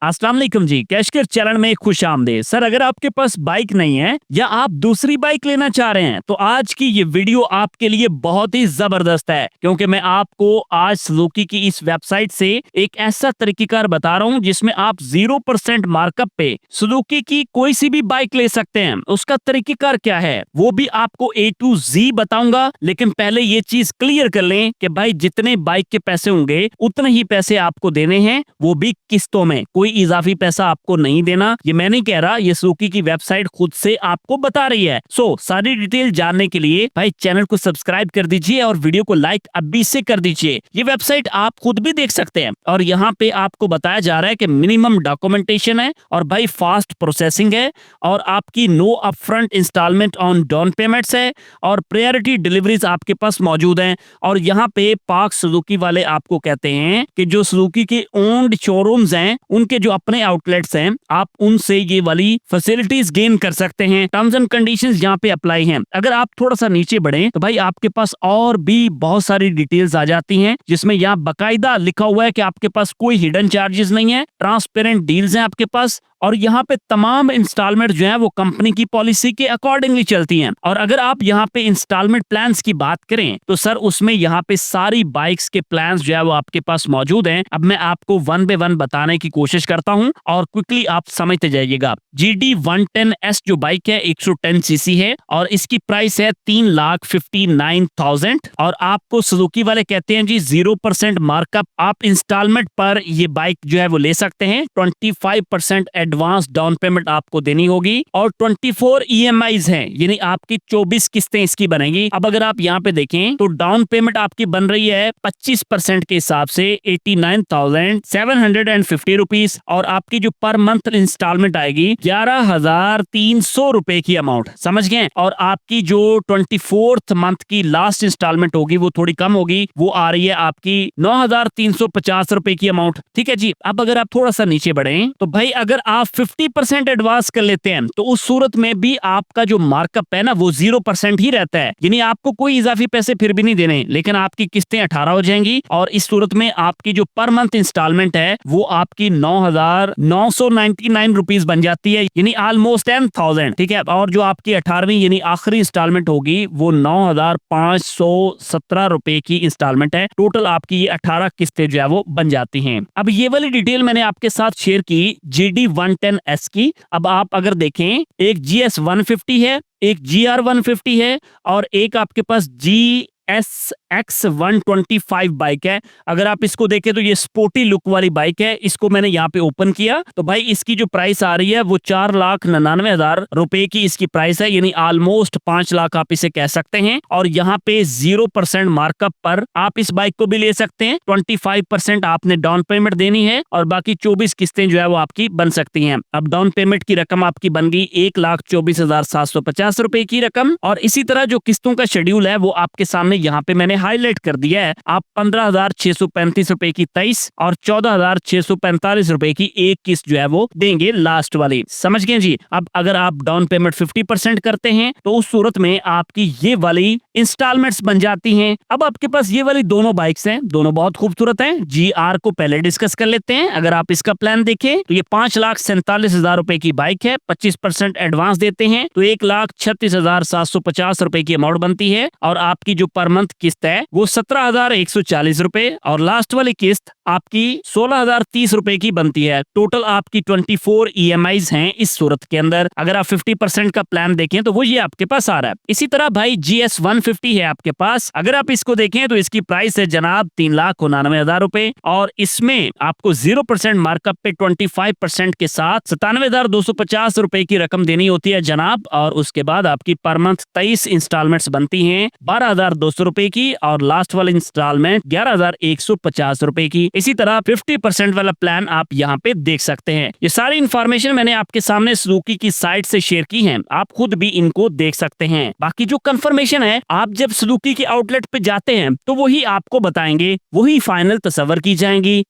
अस्सलाम वालेकुम जी, कैशकर चरण में खुश आमदीद। सर, अगर आपके पास बाइक नहीं है या आप दूसरी बाइक लेना चाह रहे हैं तो आज की ये वीडियो आपके लिए बहुत ही जबरदस्त है, क्योंकि मैं आपको आज सुजुकी की इस वेबसाइट से एक ऐसा तरीकेकार बता रहा हूँ जिसमें आप 0% मार्कअप पे सुजुकी की कोई सी भी बाइक ले सकते हैं। उसका तरीकेकार क्या है वो भी आपको A to Z बताऊंगा, लेकिन पहले ये चीज क्लियर कर लें कि भाई जितने बाइक के पैसे होंगे उतने ही पैसे आपको देने हैं, वो भी किस्तों में। कोई इजाफी पैसा आपको नहीं देना। ये मैं नहीं कह रहा, ये सुजुकी की वेबसाइट खुद से आपको बता रही है। सारी डिटेल जानने के लिए भाई चैनल को सब्सक्राइब कर दीजिए और वीडियो को लाइक अभी से कर दीजिए। ये वेबसाइट आप खुद भी देख सकते हैं और यहाँ पे आपको बताया जा रहा है कि मिनिमम डॉक्यूमेंटेशन है और भाई फास्ट प्रोसेसिंग है और आपकी no upfront instalment on down payments है और प्रायोरिटी डिलीवरीज आपके पास मौजूद हैं। और यहाँ पे पाक सुजुकी वाले आपको कहते हैं कि जो सुजुकी के ओन्ड शोरूम्स हैं उनके जो अपने आउटलेट्स हैं आप उनसे ये वाली फैसिलिटीज गेन कर सकते हैं। टर्म्स एंड कंडीशंस यहाँ पे अप्लाई हैं। अगर आप थोड़ा सा नीचे बढ़ें तो भाई आपके पास और भी बहुत सारी डिटेल्स आ जाती हैं, जिसमें यहाँ बकायदा लिखा हुआ है कि आपके पास कोई हिडन चार्जेस नहीं है, ट्रांसपेरेंट डील्स हैं आपके पास और यहाँ पे तमाम इंस्टॉलमेंट जो है वो कंपनी की पॉलिसी के अकॉर्डिंगली चलती हैं। और अगर आप यहाँ पे इंस्टॉलमेंट प्लान्स की बात करें तो सर उसमें यहाँ पे सारी बाइक्स के प्लान्स जो है वो आपके पास मौजूद हैं। अब मैं आपको वन बाय वन बताने की कोशिश करता हूँ और क्विकली आप समझते जाइएगा। GD110S जो बाइक है 110 सीसी है और इसकी प्राइस है 3,59,000 और आपको सुजुकी वाले कहते हैं जी 0% मार्कअप आप इंस्टॉलमेंट पर ये बाइक जो है वो ले सकते हैं। 25% एडवांस डाउन पेमेंट आपको देनी होगी और 24 EMIs हैं, यानी आपकी 24 किस्तें इसकी बनेगी। अब अगर आप यहाँ पे देखें तो डाउन पेमेंट आपकी बन रही है 25% के हिसाब से 89,750 रुपीज और आपकी जो पर मंथ इंस्टॉलमेंट आएगी 11,300 रुपए की अमाउंट, समझ गए। और आपकी जो 24th मंथ की लास्ट इंस्टॉलमेंट होगी वो थोड़ी कम होगी, वो आ रही है आपकी 9,350 रुपए की अमाउंट। ठीक है जी। अब अगर आप थोड़ा सा नीचे बढ़े तो भाई अगर आप 50% एडवांस कर लेते हैं तो उस सूरत में भी आपका जो मार्कअप है ना वो 0% ही रहता है, यानी आपको कोई इजाफी पैसे फिर भी नहीं देने, लेकिन आपकी किस्तें 18 हो जाएंगी और इस सूरत में आपकी जो पर मंथ इंस्टॉलमेंट है वो आपकी 9,999 रुपीज बन जाती है, यानी ऑलमोस्ट 10,000। ठीक है। और जो आपकी 18वीं यानी आखिरी इंस्टॉलमेंट होगी वो 9,517 रुपए की इंस्टॉलमेंट है। टोटल आपकी ये 18 किस्तें जो है वो बन जाती हैं। अब ये वाली डिटेल मैंने आपके साथ शेयर की GD110S की। अब आप अगर देखें एक GS150 है, एक GR150 है और एक आपके पास GSX125 बाइक है। अगर आप इसको देखें तो ये स्पोर्टी लुक वाली बाइक है। इसको मैंने यहाँ पे ओपन किया तो भाई इसकी जो प्राइस आ रही है वो 4,99,000 रुपए की इसकी प्राइस है, यानी ऑलमोस्ट 5 लाख आप इसे कह सकते हैं। और यहाँ पे 0% मार्कअप पर आप इस बाइक को भी ले सकते हैं। 25% आपने डाउन पेमेंट देनी है और बाकी 24 किस्तें जो है वो आपकी बन सकती हैं। अब डाउन पेमेंट की रकम आपकी बन गई 1,24,750 रुपए की रकम और इसी तरह जो किस्तों का शेड्यूल है वो आपके सामने यहाँ पे मैंने हाईलाइट कर दिया है। आप 15,635 रुपए की 23 और 14,645 रुपए की एक किस्त जो है वो देंगे लास्ट वाली, समझ गए जी। अब अगर आप डाउन पेमेंट 50% करते हैं तो उस सूरत में आपकी ये वाली इंस्टॉलमेंट्स बन जाती हैं। अब आपके पास ये वाली दोनों बाइक्स हैं, दोनों बहुत खूबसूरत हैं। GR को पहले डिस्कस कर लेते हैं। अगर आप इसका प्लान देखें तो ये 5,47,000 रुपए की बाइक है। 25% एडवांस देते हैं तो 1,36,750 रुपए की अमाउंट बनती है और आपकी जो पर मंथ किस्त है वो 17,140 रुपए और लास्ट वाली किस्त आपकी 16,030 रुपए की बनती है। टोटल आपकी 24 EMIs हैं इस सूरत के अंदर। अगर आप 50% का प्लान देखें तो वो ये आपके पास आ रहा है। इसी तरह भाई GS150 है आपके पास। अगर आप इसको देखें तो इसकी प्राइस है जनाब 3,99,000 रुपए और इसमें आपको 0% मार्कअप पे 25% के साथ 97,250 रुपए की रकम देनी होती है जनाब। और उसके बाद आपकी पर मंथ 23 इंस्टॉलमेंट्स बनती हैं 12,200 रुपए की और लास्ट वाला इंस्टॉलमेंट 11,150 रुपए की। इसी तरह 50% वाला प्लान आप यहाँ पे देख सकते हैं। ये सारी इंफॉर्मेशन मैंने आपके सामने सुजुकी की साइट से शेयर की है, आप खुद भी इनको देख सकते हैं। बाकी जो कंफर्मेशन है आप जब सुजुकी के आउटलेट पे जाते हैं तो वही आपको बताएंगे, वही फाइनल तस्वर की जाएंगी।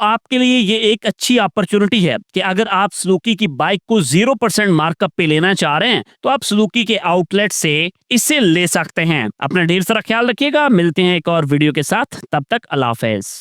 आपके लिए ये एक अच्छी अपॉर्चुनिटी है कि अगर आप सुजुकी की बाइक को 0% मार्कअप पे लेना चाह रहे हैं तो आप सुजुकी के आउटलेट से इसे ले सकते हैं। अपना ढेर सारा ख्याल रखिएगा। मिलते हैं एक और वीडियो के साथ, तब तक अल्लाह हाफिज।